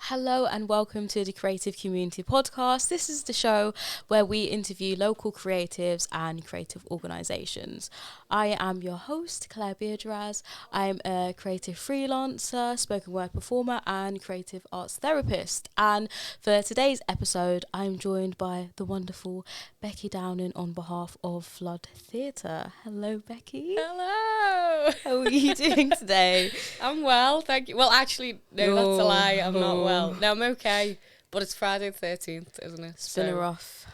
Hello and welcome to the Creative Community Podcast. This is the show where we interview local creatives and creative organisations. I am your host, Claire Beardraz. I'm a creative freelancer, spoken word performer and creative arts therapist. And for today's episode, I'm joined by the wonderful Becky Downing on behalf of Flood Theatre. Hello, Becky. Hello. How are you doing today? I'm well, thank you. Well, actually, no, that's a lie. I'm not well. No, I'm okay. But it's Friday the 13th, isn't it? It's been a rough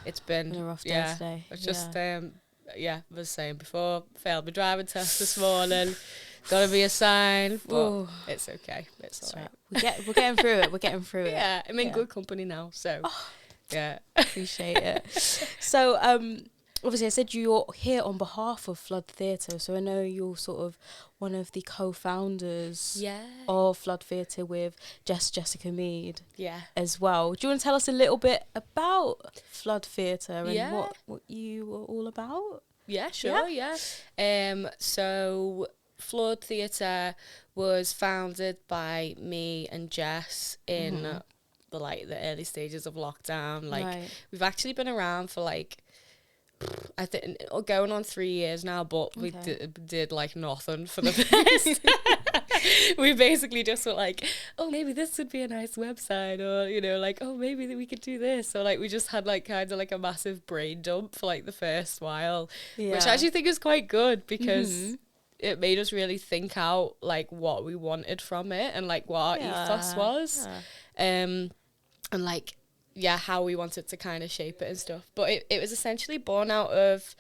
day today. It's just, I was saying before, failed my driving test this morning. Gotta be a sign, but it's okay. It's all right. We're getting through it. We're getting through it. Yeah, I'm in good company now, so yeah. Appreciate it. So, obviously I said you're here on behalf of Flood Theatre, so I know you're sort of one of the co-founders of Flood Theatre with Jessica Mead as well. Do you want to tell us a little bit about Flood Theatre and what you were all about? Yeah, sure, yeah. So Flood Theatre was founded by me and Jess in the early stages of lockdown. We've actually been around for I think going on 3 years now, but we did nothing for the best. We basically just were maybe this would be a nice website, or maybe we could do this, or we just had kind of a massive brain dump for the first while, which I actually think is quite good because it made us really think out what we wanted from it and what our ethos was, and how we wanted to kind of shape it and stuff. But it was essentially born out of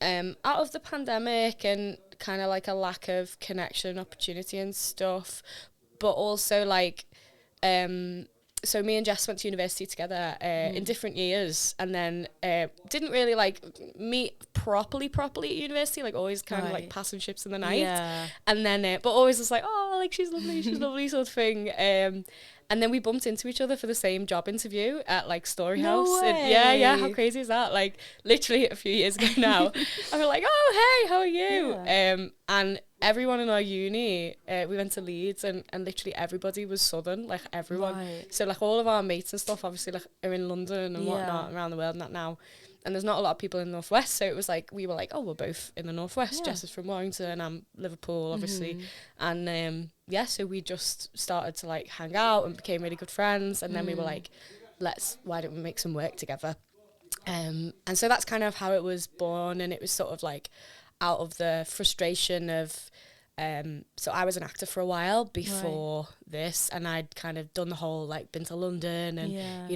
the pandemic and kind of a lack of connection, opportunity and stuff. But also so me and Jess went to university together in different years, and then didn't really meet properly at university, always kind of passing ships in the night. Yeah. And then but always was she's lovely sort of thing. And then we bumped into each other for the same job interview at Storyhouse. No way. Yeah, how crazy is that? Literally a few years ago now. And we're oh, hey, how are you? Yeah. And everyone in our uni, we went to Leeds, and literally everybody was Southern, everyone. Right. So all of our mates and stuff obviously are in London and whatnot around the world and that now. And there's not a lot of people in the Northwest, so it was we were we're both in the Northwest. Yeah. Jess is from Warrington, I'm Liverpool, obviously. And so we just started to hang out and became really good friends. And then we were why don't we make some work together? And so that's kind of how it was born. And it was sort of out of the frustration of, so I was an actor for a while before this, and I'd kind of done the whole been to London and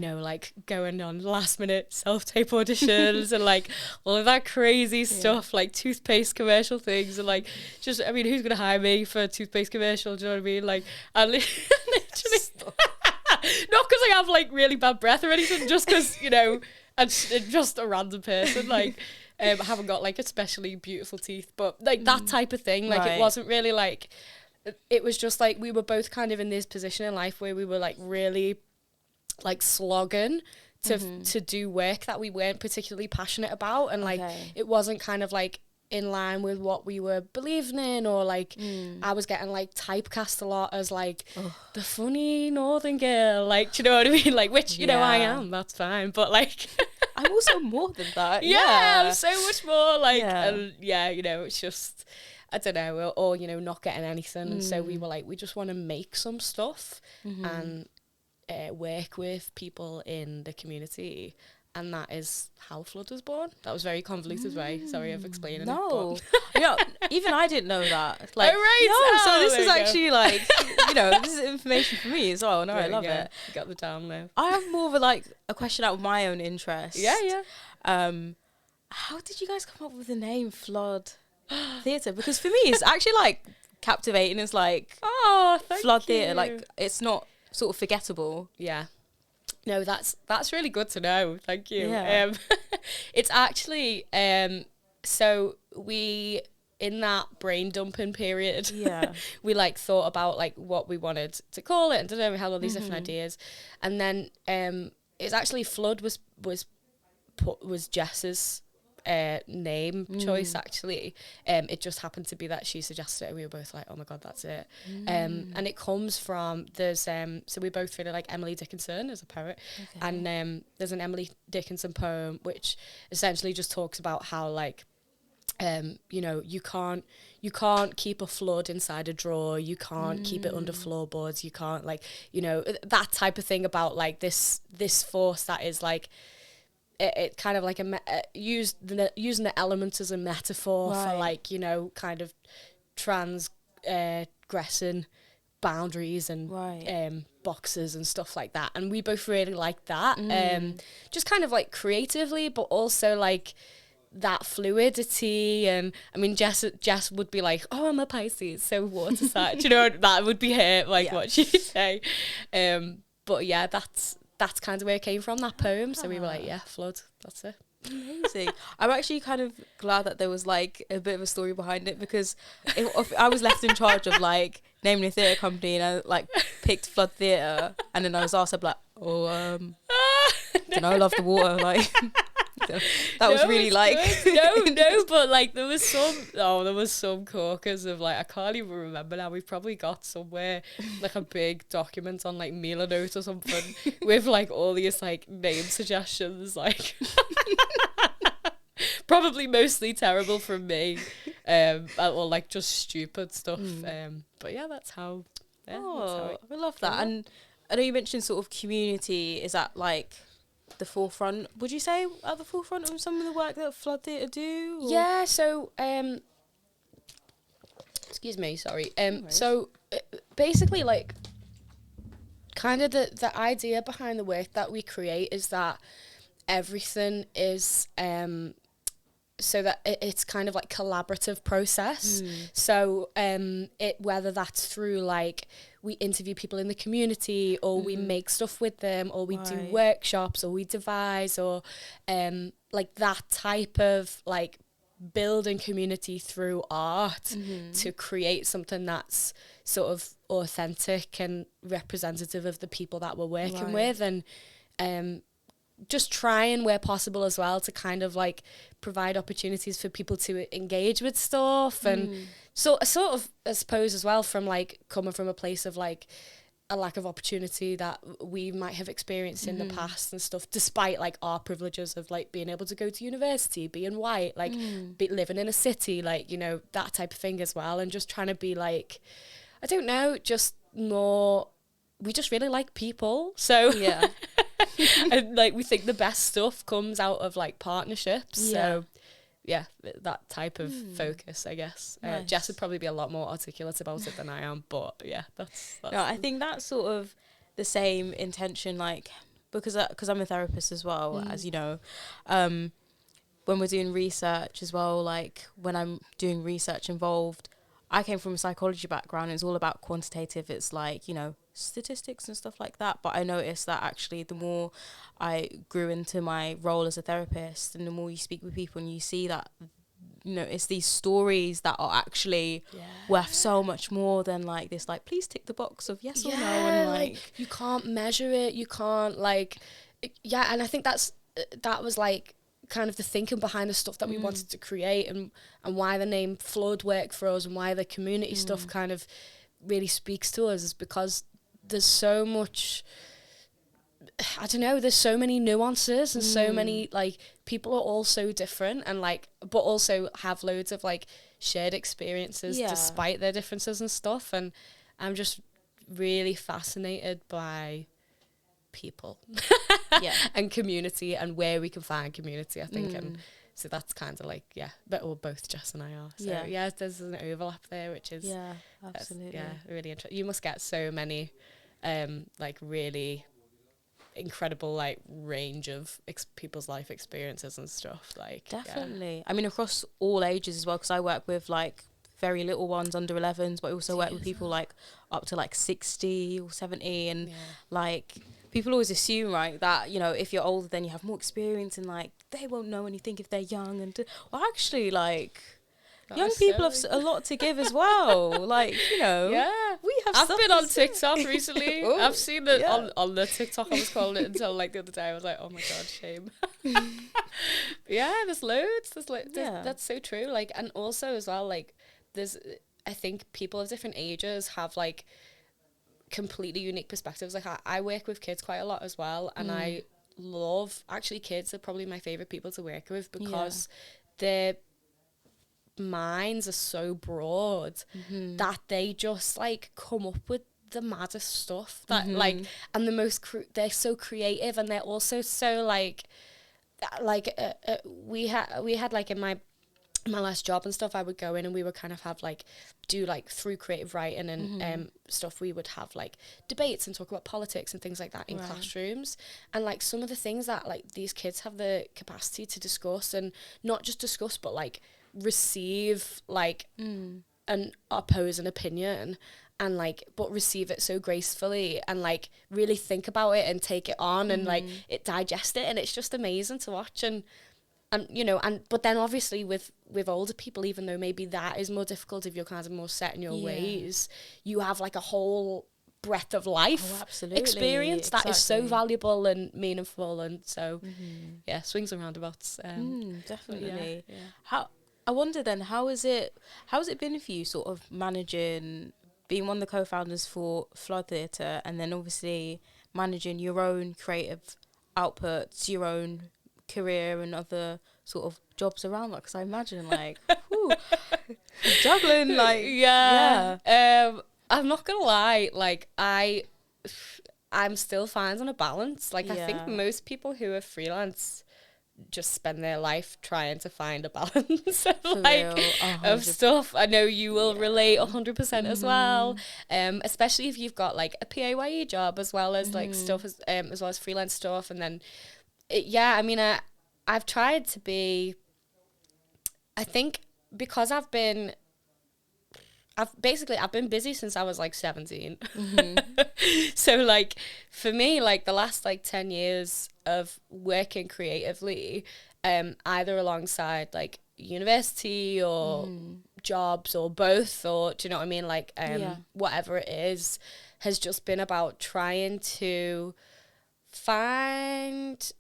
going on last minute self-tape auditions and all of that crazy stuff, toothpaste commercial things, and just who's gonna hire me for a toothpaste commercial? Do you know what I mean? And literally not because I have really bad breath or anything, just because I'm just a random person I haven't got especially beautiful teeth, but that type of thing. It wasn't really it was just we were both kind of in this position in life where we were really slogging to do work that we weren't particularly passionate about, and it wasn't kind of in line with what we were believing in, or I was getting typecast a lot as the funny northern girl, do you know what I mean? Which I am, that's fine, but I'm also more than that. I'm so much more and it's just, I don't know, or not getting anything. And so we were we just want to make some stuff and work with people in the community. And that is how Flood was born. That was very convoluted way. Sorry, I've explained it. No, even I didn't know that. So this is actually this is information for me as well. No, I love it. You got the down now. I have more of a question out of my own interest. Yeah. How did you guys come up with the name Flood Theatre? Because for me, it's actually captivating. It's Flood Theatre. It's not sort of forgettable. Yeah. No, that's really good to know. Thank you. Yeah. It's actually so we, in that brain dumping period, we thought about what we wanted to call it, and we had all these different ideas, and then it's actually Flood was Jess's name choice, actually. It just happened to be that she suggested it, and we were both like, oh my God, that's it. And it comes from, so we both really like Emily Dickinson as a poet. Okay. And there's an Emily Dickinson poem which essentially just talks about how, like, you know, you can't keep a flood inside a drawer, you can't keep it under floorboards, you can't, like, you know, that type of thing about, like, this force that is, like, it kind of like using the elements as a metaphor for, like, you know, kind of transgressing boundaries and boxes and stuff like that. And we both really like that, just kind of like creatively, but also like that fluidity. And I mean, Jess would be like, oh, I'm a Pisces, so water sign. You know, that would be her, like, what she'd say. But yeah, that's kind of where it came from, that poem. So we were like, yeah, flood, that's it. Amazing. I'm actually kind of glad that there was like a bit of a story behind it, because if I was left in charge of like naming a theatre company and I like picked Flood Theatre, and then I was asked, I'd be like, I love the water, like. That was really like no, but like there was some corkers of, like, I can't even remember now. We've probably got somewhere like a big document on like Milanote or something with like all these like name suggestions, like probably mostly terrible from me, or like just stupid stuff. But yeah, that's how. Yeah, I love that. And I know you mentioned sort of community. Is that like the forefront, would you say, at the forefront of some of the work that Flood Theatre do? Or? Yeah, so excuse me, sorry. So basically, like, kind of the idea behind the work that we create is that everything is so that it's kind of like collaborative process. So whether that's through, like, we interview people in the community, or we make stuff with them, or we do workshops, or we devise, or like that type of like building community through art to create something that's sort of authentic and representative of the people that we're working with. And just trying where possible as well to kind of like provide opportunities for people to engage with stuff. And so sort of, I suppose, as well, from like coming from a place of like a lack of opportunity that we might have experienced in the past and stuff, despite like our privileges of like being able to go to university, being white, like living in a city, like, you know, that type of thing as well. And just trying to be like, I don't know, just more, we just really like people. So yeah. And like we think the best stuff comes out of like partnerships. So yeah, that type of focus, I guess. Nice. Jess would probably be a lot more articulate about it than I am, but yeah, that's no, I think that's sort of the same intention, like, because I'm a therapist as well, as you know. When we're doing research as well, like when I'm doing research involved, I came from a psychology background. It's all about quantitative. It's like, you know, statistics and stuff like that. But I noticed that actually the more I grew into my role as a therapist, and the more you speak with people and you see that, you know, it's these stories that are actually worth so much more than like this, like, please tick the box of yes or no. And like you can't measure it. You can't like, and I think that was like kind of the thinking behind the stuff that we wanted to create, and why the name Flood worked for us, and why the community stuff kind of really speaks to us, is because there's so much, I don't know, there's so many nuances and so many, like, people are all so different, and like, but also have loads of like shared experiences despite their differences and stuff. And I'm just really fascinated by people and community, and where we can find community, I think. And so that's kind of like, but both Jess and I are. So there's an overlap there, which is absolutely really interesting. You must get so many like really incredible like range of people's life experiences and stuff, like definitely. I mean, across all ages as well, because I work with like very little ones, under 11s, but I also work with people like up to like 60 or 70, and like people always assume, right, that, you know, if you're older then you have more experience and like they won't know anything if they're young. And well, actually, like, young people have a lot to give as well. Like, you know, we have I've stuff been on is- TikTok recently. Ooh, I've seen it yeah. on the TikTok. I was calling it until like the other day. I was like, oh my god, shame. Yeah, there's loads. Yeah. That's so true. Like, and also as well, like, there's. I think people of different ages have like completely unique perspectives. Like, I work with kids quite a lot as well, and I love actually kids are probably my favorite people to work with because their minds are so broad that they just like come up with the maddest stuff that like, and the most they're so creative, and they're also so like we had like in my last job and stuff, I would go in and we would kind of have like do like through creative writing and stuff, we would have like debates and talk about politics and things like that in classrooms. And like some of the things that like these kids have the capacity to discuss, and not just discuss but like receive like and oppose an opinion, and like but receive it so gracefully, and like really think about it and take it on and like it digest it, and it's just amazing to watch. And you know, and but then obviously with older people, even though maybe that is more difficult if you're kind of more set in your ways, you have like a whole breadth of life experience that is so valuable and meaningful. And so yeah, swings and roundabouts. Definitely. Yeah. How I wonder then, how's it been for you sort of managing, being one of the co-founders for Flood Theatre, and then obviously managing your own creative outputs, your own career and other sort of jobs around that? Because I imagine like whew, juggling like I'm not gonna lie, like I'm still finding a balance. Like I think most people who are freelance just spend their life trying to find a balance of like of stuff. I know you will relate 100% as well, especially if you've got like a PAYE job as well as like stuff as well as freelance stuff. And then I mean I've tried to be, I think because I've been busy since I was like 17. So like for me, like the last like 10 years of working creatively, either alongside like university or jobs or both, or do you know what I mean? Like whatever it is, has just been about trying to find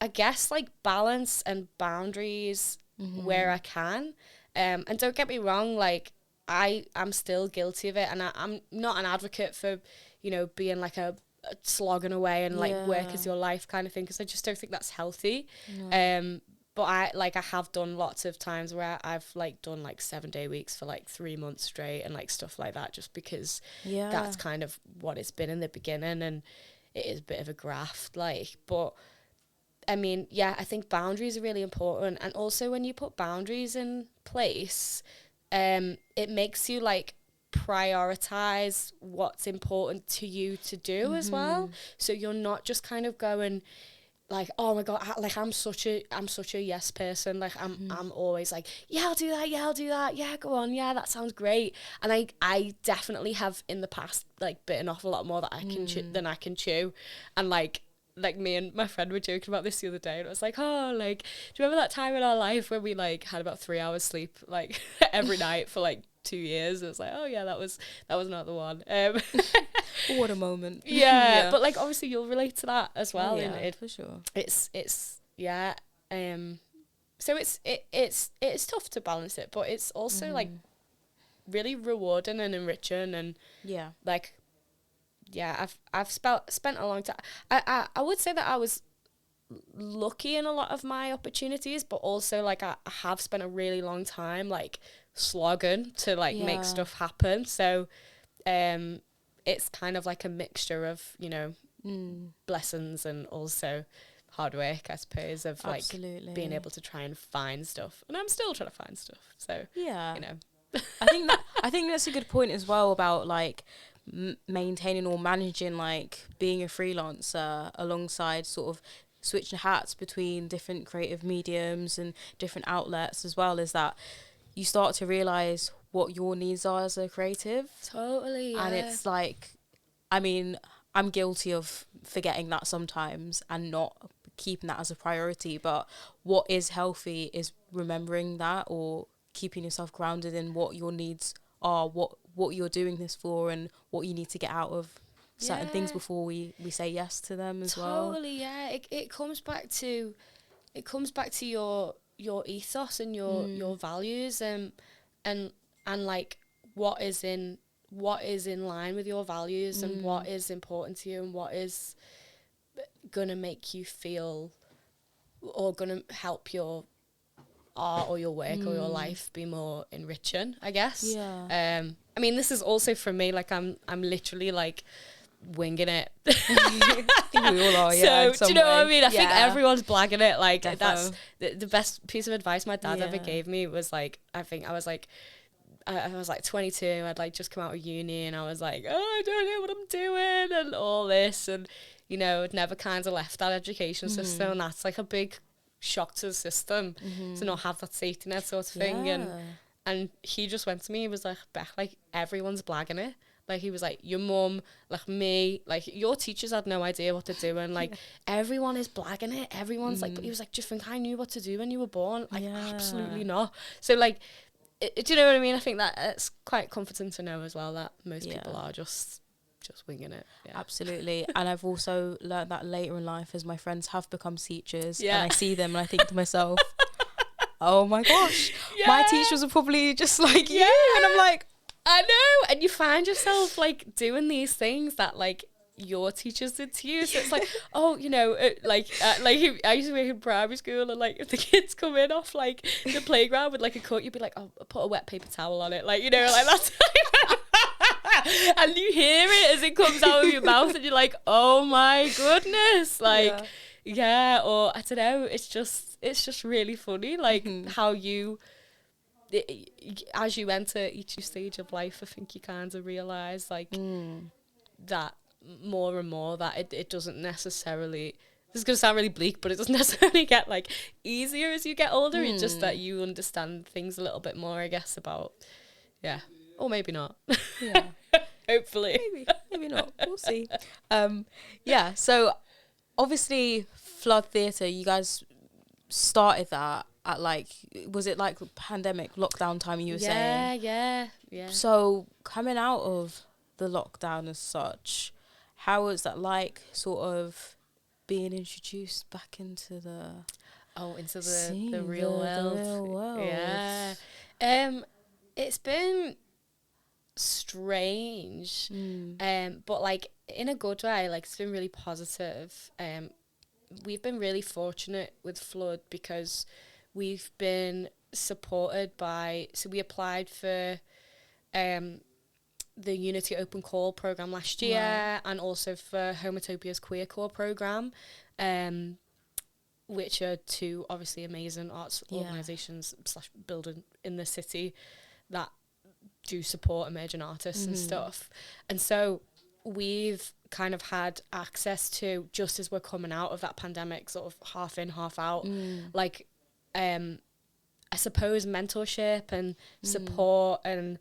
I guess like balance and boundaries where I can. And don't get me wrong, like I'm still guilty of it, and I'm not an advocate for, you know, being like a slogging away and like work is your life kind of thing, because I just don't think that's healthy. But I have done lots of times where I've like done like 7-day weeks for like 3 months straight and like stuff like that, just because that's kind of what it's been in the beginning, and it is a bit of a graft, like. But I mean, I think boundaries are really important. And also when you put boundaries in place, it makes you like prioritize what's important to you to do as well. So you're not just kind of going like, oh my God, I'm such a yes person. Like I'm always like, I'll do that. Yeah, go on. Yeah, that sounds great. And I definitely have in the past like bitten off a lot more that I can than I can chew. And like me and my friend were joking about this the other day, and it was like, oh, like, do you remember that time in our life where we like had about 3 hours sleep like every night for like 2 years? It was like, oh yeah, that was not the one. What a moment. But like obviously you'll relate to that as well. And for sure. It's so it's tough to balance it, but it's also like really rewarding and enriching, and like I've spent a long time. I would say that I was lucky in a lot of my opportunities, but also like I have spent a really long time like slogging to like make stuff happen. So it's kind of like a mixture of, you know, blessings and also hard work, I suppose, of like being able to try and find stuff. And I'm still trying to find stuff. So you know. I think that's a good point as well about like maintaining or managing like being a freelancer alongside sort of switching hats between different creative mediums and different outlets as well, is that you start to realize what your needs are as a creative. Totally. And it's like, I mean, I'm guilty of forgetting that sometimes and not keeping that as a priority, but what is healthy is remembering that, or keeping yourself grounded in what your needs what you're doing this for and what you need to get out of certain things before we say yes to them as well. Totally, yeah. It comes back to your ethos and your values, and like what is in line with your values, and what is important to you, and what is gonna make you feel or gonna help your art or your work or your life be more enriching, I guess. Yeah. I mean, this is also for me, like I'm literally like winging it. I think we all are, yeah. So do you know what I mean? I think everyone's blagging it. Like Defo. that's the best piece of advice my dad ever gave me was like, I think I was like 22. I'd like just come out of uni, and I was like, oh, I don't know what I'm doing and all this, and you know, I'd never kind of left that education system, and that's like a big shock to the system to not have that safety net sort of thing. And he just went to me, he was like, Beck, like everyone's blagging it. Like he was like, your mum, like me, like your teachers had no idea what to do, and like everyone is blagging it. Everyone's like, but he was like, do you think I knew what to do when you were born? Like absolutely not. So like, do you know what I mean? I think that it's quite comforting to know as well that most people are just winging it. Yeah. Absolutely. And I've also learned that later in life as my friends have become teachers, and I see them and I think to myself, oh my gosh, my teachers are probably just like you. And I'm like, I know. And you find yourself like doing these things that like your teachers did to you. So it's like, oh, you know, like I used to work in primary school, and like if the kids come in off like the playground with like a cut, you'd be like, oh, put a wet paper towel on it, like, you know, like that's and you hear it as it comes out of your mouth, and you're like, oh my goodness, like or I don't know, it's just really funny, like how as you enter each stage of life, I think you kind of realise like that more and more that it doesn't necessarily, this is going to sound really bleak, but it doesn't necessarily get like easier as you get older. It's just that you understand things a little bit more, I guess, about or maybe not. Hopefully. Maybe not. We'll see. So obviously Flood Theatre, you guys started that at like, was it like pandemic lockdown time you were saying? Yeah. So coming out of the lockdown as such, how was that like, sort of being introduced back into the scene, the real world? The real world. Yeah. It's been strange, but like in a good way. Like it's been really positive. We've been really fortunate with Flood because we've been supported by, so we applied for the Unity Open Call programme last year, and also for Homotopia's Queer Core programme, which are two obviously amazing arts organisations / building in the city that do support emerging artists and stuff. And so we've kind of had access to, just as we're coming out of that pandemic, sort of half in, half out, like I suppose mentorship and support and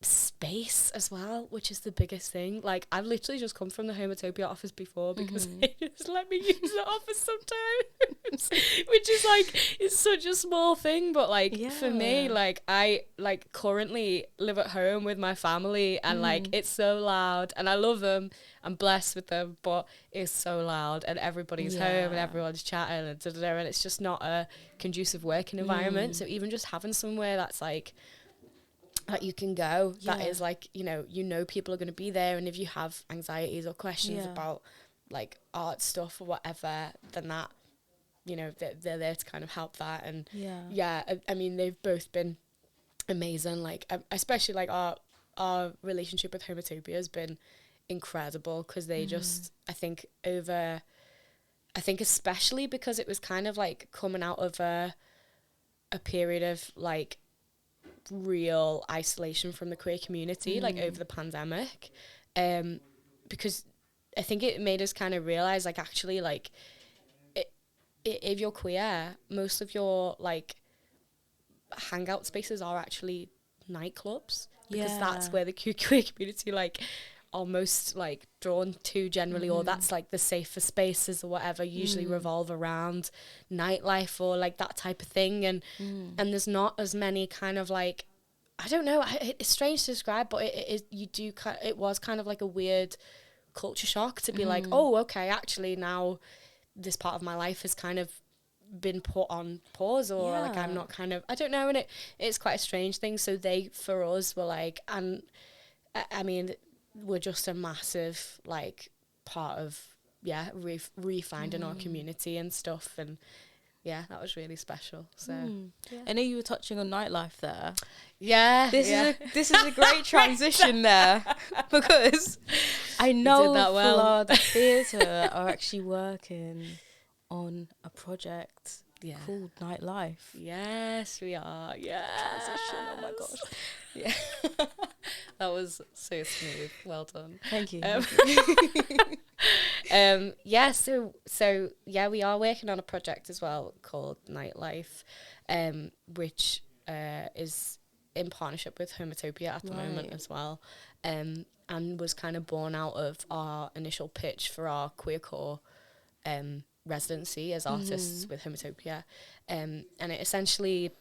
space as well, which is the biggest thing. Like I've literally just come from the Homotopia office before because they just let me use the office sometimes, which is like, it's such a small thing, but like for me, like I like currently live at home with my family, and like it's so loud, and I love them, I'm blessed with them, but it's so loud, and everybody's home and everyone's chatting and and it's just not a conducive working environment. So even just having somewhere that's like that you can go, that is like, you know people are going to be there, and if you have anxieties or questions about like art stuff or whatever, then that, you know, they're there to kind of help that. And I mean, they've both been amazing. Like especially like our relationship with Homotopia has been incredible, because they just, I think especially because it was kind of like coming out of a period of like real isolation from the queer community, like over the pandemic, because I think it made us kind of realize, like, actually, like, if you're queer, most of your like hangout spaces are actually nightclubs, because that's where the queer community like are most like drawn to generally, or that's like the safer spaces or whatever usually revolve around nightlife or like that type of thing, and there's not as many kind of like I don't know. It's strange to describe, but it was kind of like a weird culture shock to be like, oh, okay, actually now this part of my life has kind of been put on pause, or like I'm not kind of, I don't know, and it's quite a strange thing. So they, for us, were like, and I mean, we're just a massive like part of refinding our community and stuff, and yeah, that was really special. So I know you were touching on nightlife there. This is a great transition there, because I know Flood Theatre are actually working on a project called Nightlife. Yes, we are. Yeah. Transition. Oh my gosh. Yeah. That was so smooth. Well done. Thank you. So we are working on a project as well called Nightlife, which is in partnership with Homotopia at the moment as well, and was kind of born out of our initial pitch for our queercore residency as artists with Homotopia, and it essentially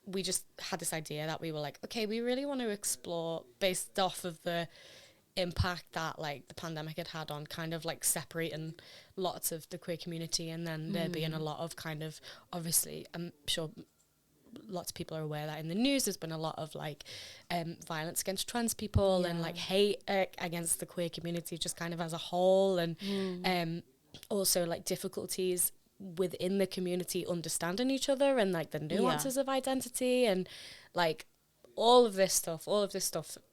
we just had this idea that we were like, okay, we really want to explore, based off of the impact that like the pandemic had on kind of like separating lots of the queer community, and then there being a lot of kind of, obviously I'm sure lots of people are aware that in the news there's been a lot of like violence against trans people and like hate against the queer community just kind of as a whole, and also like difficulties within the community understanding each other and like the nuances of identity, and like all of this stuff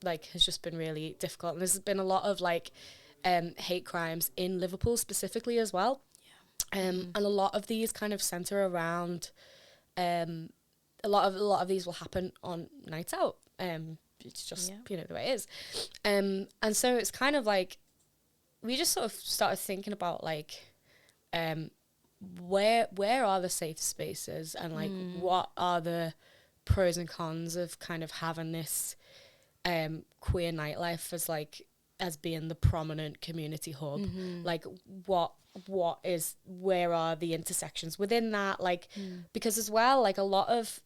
like has just been really difficult. And there's been a lot of like hate crimes in Liverpool specifically as well, and a lot of these kind of center around a lot of these will happen on nights out. It's just you know the way it is, and so it's kind of like we just sort of started thinking about like where are the safe spaces, and like what are the pros and cons of kind of having this queer nightlife as being the prominent community hub. Like where are the intersections within that, like because as well, like a lot of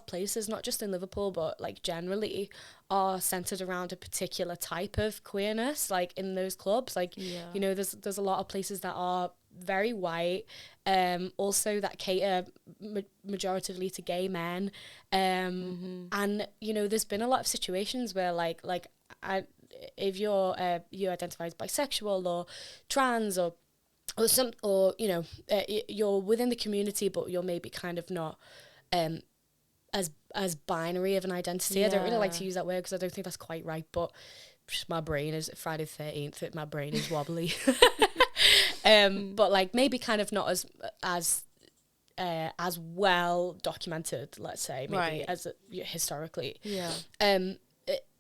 places, not just in Liverpool but like generally, are centered around a particular type of queerness, like in those clubs, like you know there's a lot of places that are very white, also that cater majoritively to gay men, and you know there's been a lot of situations where like if you're you identify as bisexual or trans or you know you're within the community but you're maybe kind of not as binary of an identity. I don't really like to use that word because I don't think that's quite right, but just my brain is Friday the 13th, my brain is wobbly. But like maybe kind of not as well documented, let's say, maybe as historically.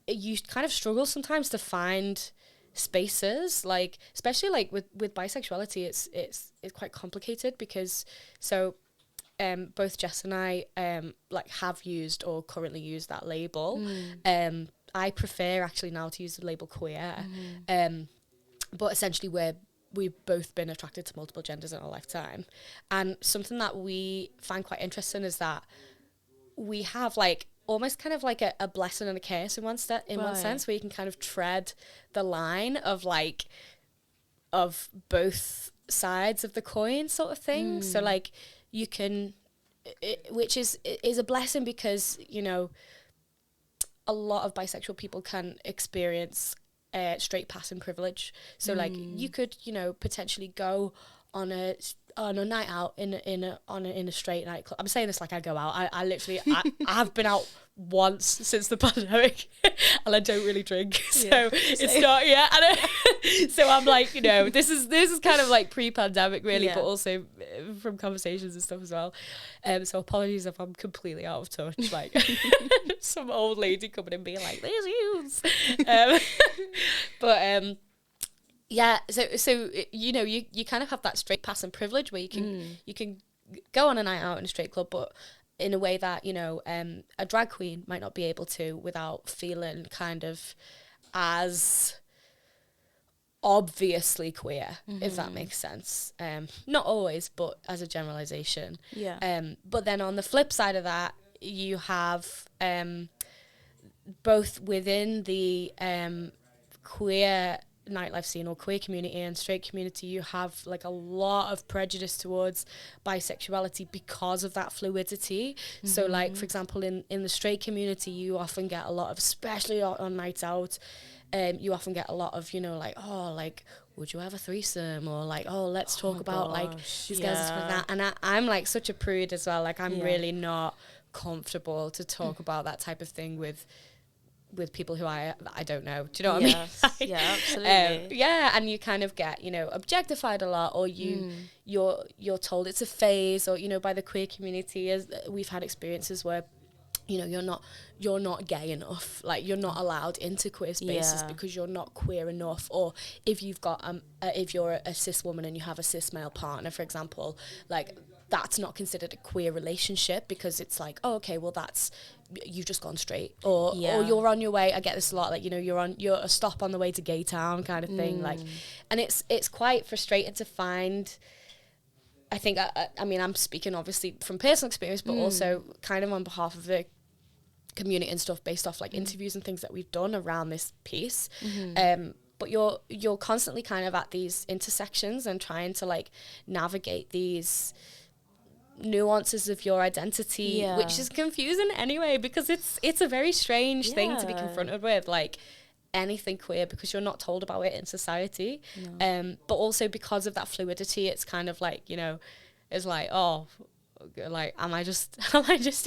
You kind of struggle sometimes to find spaces, like especially like with bisexuality, it's quite complicated because both Jess and I like have used or currently use that label. I prefer actually now to use the label queer, but essentially we've both been attracted to multiple genders in our lifetime, and something that we find quite interesting is that we have like almost kind of like a blessing and a curse in one sense, where you can kind of tread the line of like of both sides of the coin sort of thing. So like you can, which is a blessing because, you know, a lot of bisexual people can experience straight passing privilege. So like you could, you know, potentially go on a night out in a straight night club. I'm saying this like I go out. I literally I have been out once since the pandemic, and I don't really drink, so it's not so I'm like, you know, this is kind of like pre-pandemic really, but also from conversations and stuff as well. So apologies if I'm completely out of touch, like some old lady coming and being like, "There's youths," but yeah, so you know, you kind of have that straight passing privilege where you can go on a night out in a straight club, but in a way that, you know, a drag queen might not be able to without feeling kind of as obviously queer, if that makes sense. Not always, but as a generalization. But then on the flip side of that, you have both within the queer nightlife scene or queer community and straight community, you have like a lot of prejudice towards bisexuality because of that fluidity. So like, for example, in the straight community, you often get a lot of, especially on nights out, you often get a lot of, you know, like, oh, like, would you have a threesome? Or like, oh, let's talk about like these guys and stuff like that. And I'm like such a prude as well. Like, I'm really not comfortable to talk about that type of thing with people who I don't know. Do you know what I mean? Like, yeah, absolutely. And you kind of get, you know, objectified a lot, or you're told it's a phase, or, you know, by the queer community. As we've had experiences where, you know, you're not gay enough, like you're not allowed into queer spaces because you're not queer enough. Or if you've got if you're a cis woman and you have a cis male partner, for example, like that's not considered a queer relationship because it's like, oh, okay, well, that's, you've just gone straight, or you're on your way. I get this a lot, like, you know, you're a stop on the way to Gay Town kind of thing, like, and it's quite frustrating to find. I think, I mean, I'm speaking obviously from personal experience, but also kind of on behalf of the community and stuff, based off like interviews and things that we've done around this piece. But you're constantly kind of at these intersections and trying to like navigate these nuances of your identity, which is confusing anyway, because it's a very strange thing to be confronted with, like anything queer, because you're not told about it in society. But also because of that fluidity, it's kind of like, you know, it's like, oh, like, am I just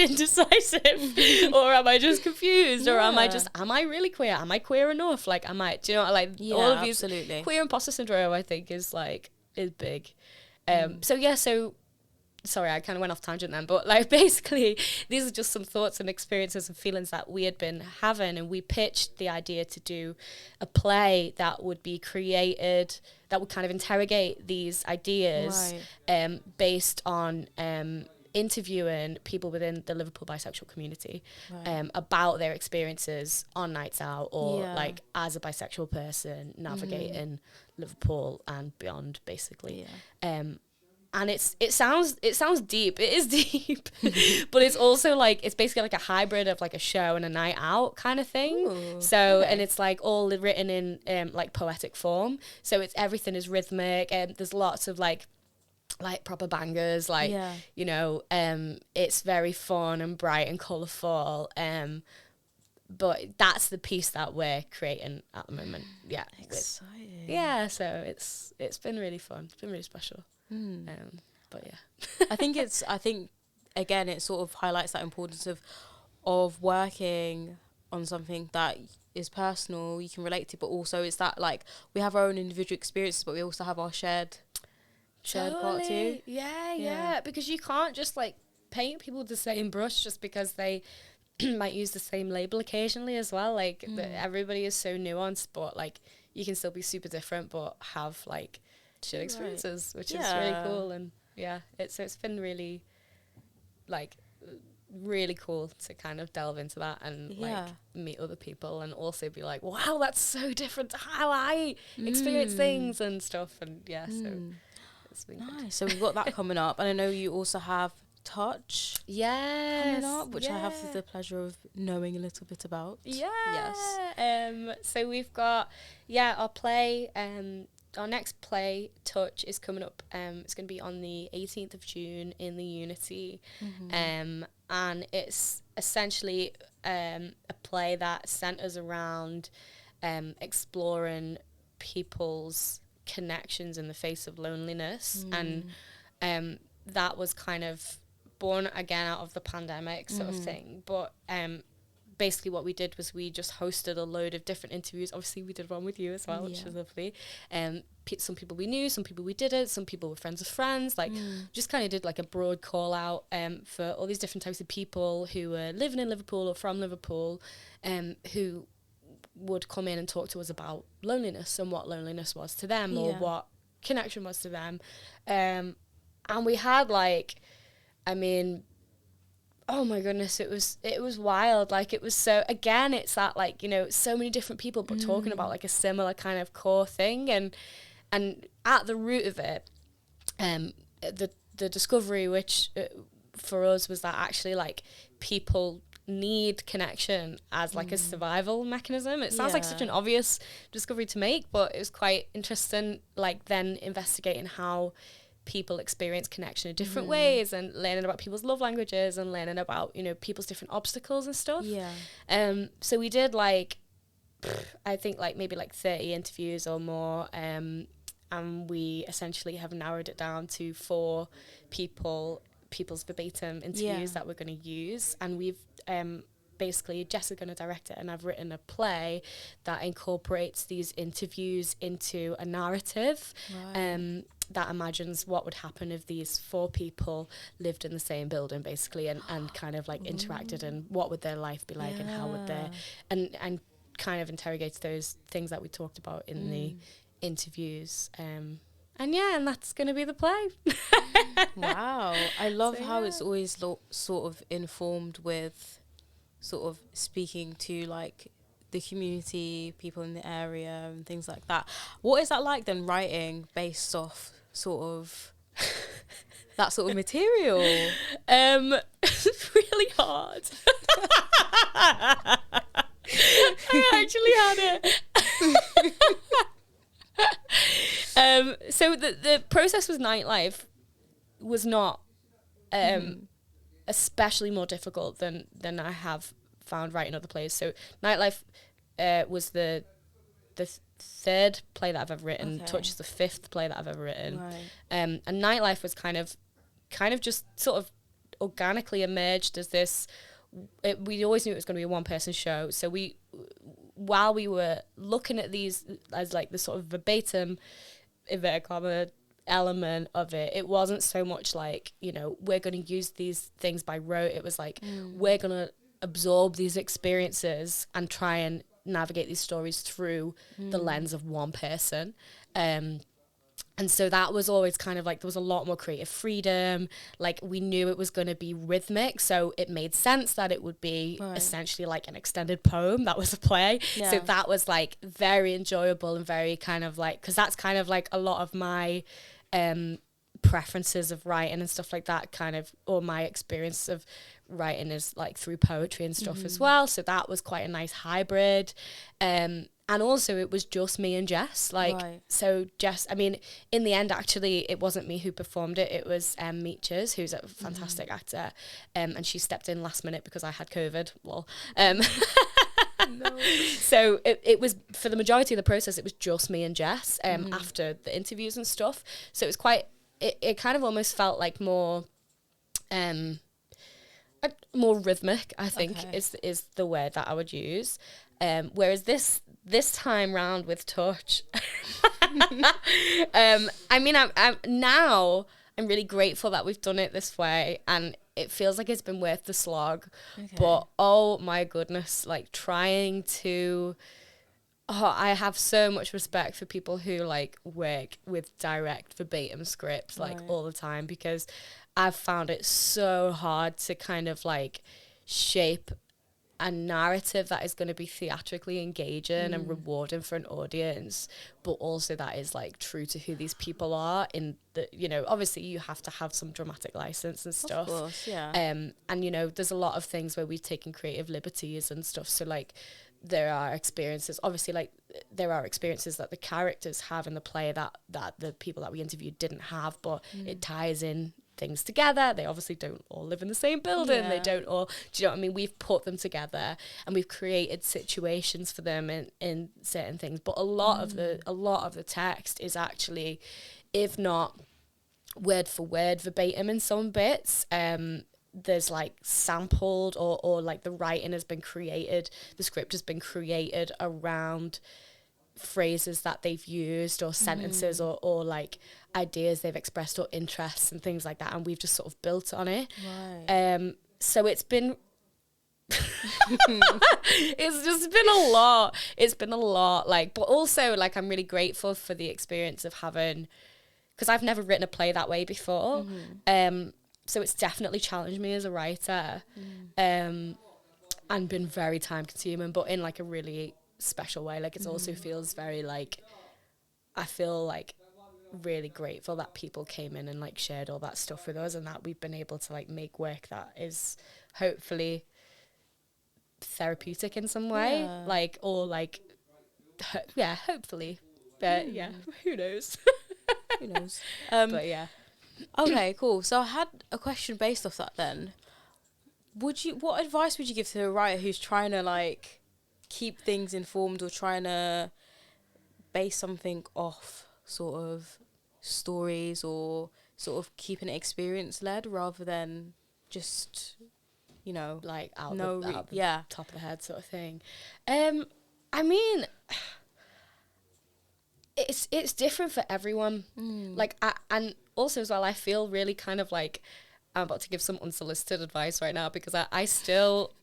indecisive or am I just confused, or am I really queer? Am I queer enough? Like, am I, do you know, like all of these queer imposter syndrome, I think is big. So sorry, I kind of went off tangent then, but like basically these are just some thoughts and experiences and feelings that we had been having, and we pitched the idea to do a play that would be created, that would kind of interrogate these ideas, based on interviewing people within the Liverpool bisexual community, about their experiences on nights out, or like as a bisexual person navigating Liverpool and beyond, basically. And it sounds deep. It is deep, but it's also like, it's basically like a hybrid of like a show and a night out kind of thing. Ooh, so and it's like all written in like poetic form. So everything is rhythmic, and there's lots of like proper bangers, like you know, it's very fun and bright and colourful. But that's the piece that we're creating at the moment. Yeah, exciting. So it's been really fun. It's been really special. But yeah, I think again it sort of highlights that importance of working on something that is personal, you can relate to, but also it's that like we have our own individual experiences, but we also have our shared part too. Yeah, because you can't just like paint people with the same brush just because they might use the same label occasionally as well. Like everybody is so nuanced, but like you can still be super different but have like shared experiences, which is really cool. And it's been really like really cool to kind of delve into that and like meet other people, and also be like, wow, that's so different to how I experience things and stuff. And so it's been nice. good. So we've got that coming up, and I know you also have Touch coming up, which I have the pleasure of knowing a little bit about. So we've got our play, our next play, Touch, is coming up. It's going to be on the 18th of June in the Unity. And it's essentially a play that centres around exploring people's connections in the face of loneliness. And that was kind of born again out of the pandemic sort of thing. But basically what we did was we just hosted a load of different interviews. Obviously we did one with you as well, which was lovely. Some people we knew, some people we didn't, some people were friends of friends, like just kind of did like a broad call out for all these different types of people who were living in Liverpool or from Liverpool, who would come in and talk to us about loneliness and what loneliness was to them, or what connection was to them. And we had like, I mean, oh my goodness, it was wild. Like, it was so, again, it's that like, you know, so many different people but talking about like a similar kind of core thing. And at the root of it, the discovery, which for us was that actually like people need connection as like a survival mechanism. It sounds like such an obvious discovery to make, but it was quite interesting, like then investigating how people experience connection in different ways, and learning about people's love languages, and learning about, you know, people's different obstacles and stuff. So we did like, I think like maybe like 30 interviews or more, and we essentially have narrowed it down to 4 people's verbatim interviews that we're going to use, and we've basically Jess is going to direct it, and I've written a play that incorporates these interviews into a narrative that imagines what would happen if these 4 people lived in the same building basically, and kind of like interacted, and what would their life be like, and how would their and kind of interrogates those things that we talked about in the interviews, and that's going to be the play. Wow. I love how it's always sort of informed with sort of speaking to like the community, people in the area and things like that. What is that like then, writing based off sort of that sort of material? It's really hard. I actually had it. So the process with Nightlife was not especially more difficult than I have found writing other plays. So Nightlife was the 3rd play that I've ever written. Touch is the 5th play that I've ever written. And Nightlife was kind of just sort of organically emerged as this. We always knew it was going to be a one-person show. So while we were looking at these as like the sort of verbatim inverted comma element of it, it wasn't so much like, you know, we're going to use these things by rote. It was like we're going to absorb these experiences and try and navigate these stories through the lens of one person. And so that was always kind of like, there was a lot more creative freedom. Like we knew it was going to be rhythmic, so it made sense that it would be essentially like an extended poem that was a play. So that was like very enjoyable and very kind of like, because that's kind of like a lot of my preferences of writing and stuff like that, kind of, or my experience of writing is like through poetry and stuff as well. So that was quite a nice hybrid. And also it was just me and Jess, like, so Jess, I mean, in the end, actually, it wasn't me who performed it. It was Meechers, who's a fantastic actor. And she stepped in last minute because I had COVID. Lol. No. So it was, for the majority of the process, it was just me and Jess after the interviews and stuff. So it was quite, it kind of almost felt like more rhythmic, I think, is the word that I would use. Whereas this time round with Touch, I mean, I'm really grateful that we've done it this way, and it feels like it's been worth the slog. But oh my goodness, like trying to, I have so much respect for people who like work with direct verbatim scripts like all the time, because I've found it so hard to kind of like shape a narrative that is going to be theatrically engaging and rewarding for an audience, but also that is like true to who these people are. In the, you know, obviously you have to have some dramatic license and stuff. Of course, yeah. And you know, there's a lot of things where we've taken creative liberties and stuff. So like, there are experiences, obviously, like there are experiences that the characters have in the play that the people that we interviewed didn't have, but it ties in things together. They obviously don't all live in the same building. They don't all, do you know what I mean? We've put them together and we've created situations for them in certain things. But a lot of the text is actually, if not word for word verbatim in some bits, there's like sampled or like the writing has been created, the script has been created around phrases that they've used or sentences or like ideas they've expressed or interests and things like that, and we've just sort of built on it. So it's been it's just been a lot, like, but also like I'm really grateful for the experience of having, because I've never written a play that way before. So it's definitely challenged me as a writer, and been very time consuming, but in like a really special way. Like it also feels very like, I feel like really grateful that people came in and like shared all that stuff with us, and that we've been able to like make work that is hopefully therapeutic in some way. Yeah. Like, or like, yeah, hopefully. But yeah, who knows? Who knows? But yeah. Okay, cool. So I had a question based off that then. What advice would you give to a writer who's trying to like keep things informed or trying to base something off sort of stories or sort of keeping it experience led rather than just, you know, Like out no the yeah. top of the head sort of thing. I mean, it's different for everyone. Like, and also as well, I feel really kind of like I'm about to give some unsolicited advice right now, because I still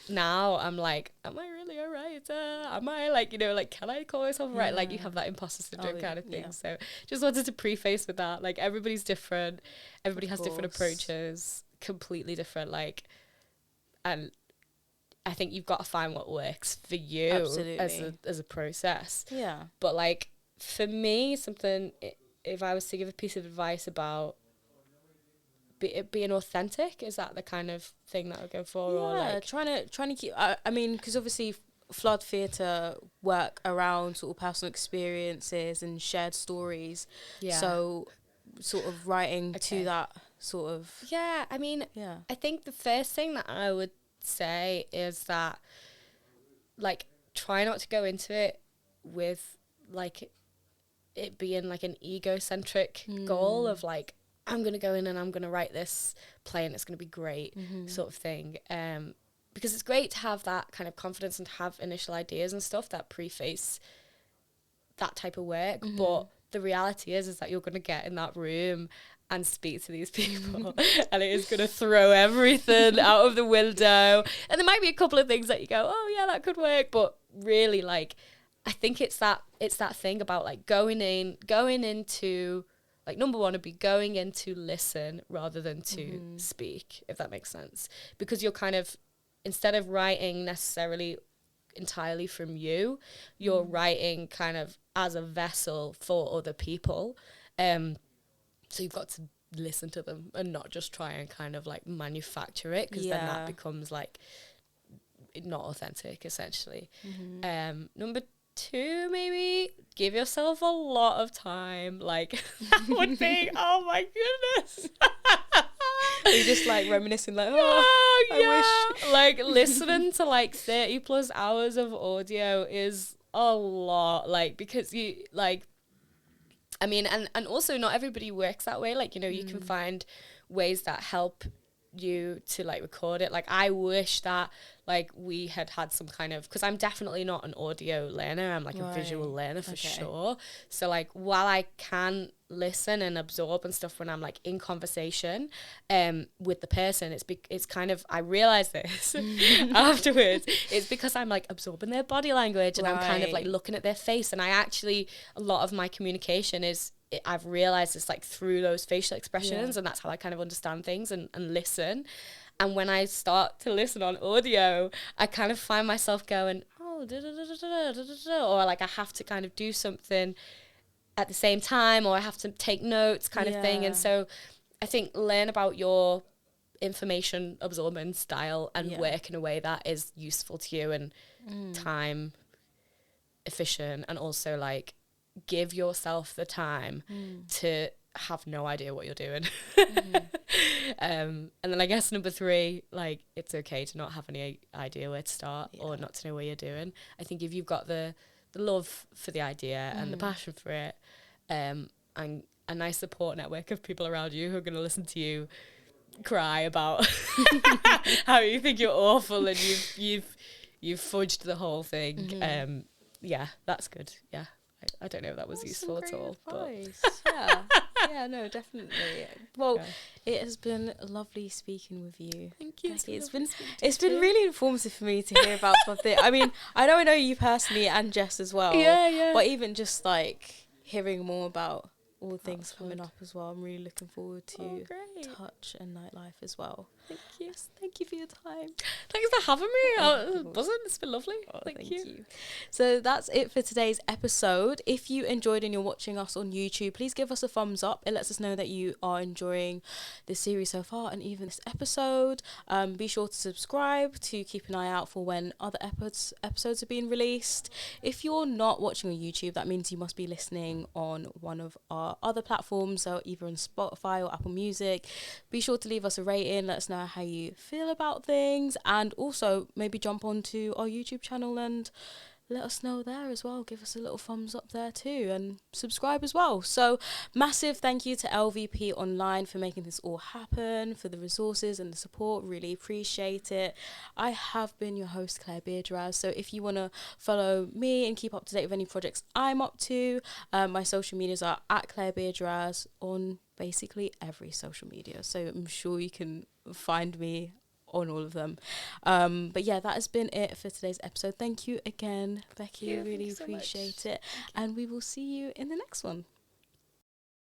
now I'm like, am I really a writer? Am I like, you know, like, can I call myself a writer? Like, you have that imposter syndrome kind of thing. Yeah. So just wanted to preface with that. Like, everybody's different. Everybody has different approaches, completely different. Like, and I think you've got to find what works for you as a process. Yeah. But like, for me, if I was to give a piece of advice about being authentic, is that the kind of thing that I would go for? Yeah, or like trying to keep. I mean, because obviously, flood theatre work around sort of personal experiences and shared stories. Yeah. So, sort of writing to that sort of. Yeah, I mean, Yeah. I think the first thing that I would say is that, like, try not to go into it with like it being like an egocentric goal of like, I'm going to go in and I'm going to write this play and it's going to be great sort of thing. Because it's great to have that kind of confidence and have initial ideas and stuff that preface that type of work. But the reality is that you're going to get in that room and speak to these people and it is going to throw everything out of the window. And there might be a couple of things that you go, oh yeah, that could work. But really, like, I think it's that thing about like going into like, number one would be going in to listen rather than to speak, if that makes sense. Because you're kind of, instead of writing necessarily entirely from you, you're writing kind of as a vessel for other people. So you've got to listen to them and not just try and kind of like manufacture it, because then that becomes like not authentic, essentially. Number two, maybe give yourself a lot of time. Like, that would be, oh my goodness. You're just like reminiscing, like, I wish. Like, listening to like 30 plus hours of audio is a lot. Like, because you like, I mean, and also not everybody works that way. Like, you know, you can find ways that help you to like record it. Like, I wish that like we had some kind of, because I'm definitely not an audio learner, I'm like a visual learner for sure. So like, while I can listen and absorb and stuff when I'm like in conversation with the person, it's kind of, I realize this afterwards, it's because I'm like absorbing their body language and I'm kind of like looking at their face, and I actually, a lot of my communication is, I've realized it's like through those facial expressions, and that's how I kind of understand things and listen. And when I start to listen on audio, I kind of find myself going, oh, or like I have to kind of do something at the same time, or I have to take notes kind of thing. And so I think learn about your information absorbing style and work in a way that is useful to you and time efficient, and also like give yourself the time to have no idea what you're doing. And then I guess number three, like, it's okay to not have any idea where to start or not to know what you're doing. I think if you've got the love for the idea and the passion for it, and a nice support network of people around you who are going to listen to you cry about how you think you're awful and you've fudged the whole thing, yeah, that's good. Yeah, I don't know if that was useful at all. Advice. Yeah, no, definitely. Well, it has been lovely speaking with you. Thank you. Becky. It's been really informative for me to hear about something. I mean, I know you personally and Jess as well. Yeah. But even just like hearing more about all the things coming up as well, I'm really looking forward to Touch and Nightlife as well. Thank you. Yes, thank you for your time. Thanks for having me. I was buzzing. It's been lovely. Thank you. So that's it for today's episode. If you enjoyed and you're watching us on YouTube, please give us a thumbs up. It lets us know that you are enjoying this series so far and even this episode. Be sure to subscribe to keep an eye out for when other episodes are being released. If you're not watching on YouTube, that means you must be listening on one of our other platforms, so either on Spotify or Apple Music. Be sure to leave us a rating, let us know how you feel about things, and also maybe jump onto our YouTube channel and let us know there as well. Give us a little thumbs up there too, and subscribe as well. So massive thank you to LVP Online for making this all happen, for the resources and the support. Really appreciate it. I have been your host, Claire Beardraz. So if you want to follow me and keep up to date with any projects I'm up to, my social medias are at Claire Beardraz on basically every social media. So I'm sure you can find me on all of them. But yeah, that has been it for today's episode. Thank you again, Becky. Really appreciate it. And we will see you in the next one.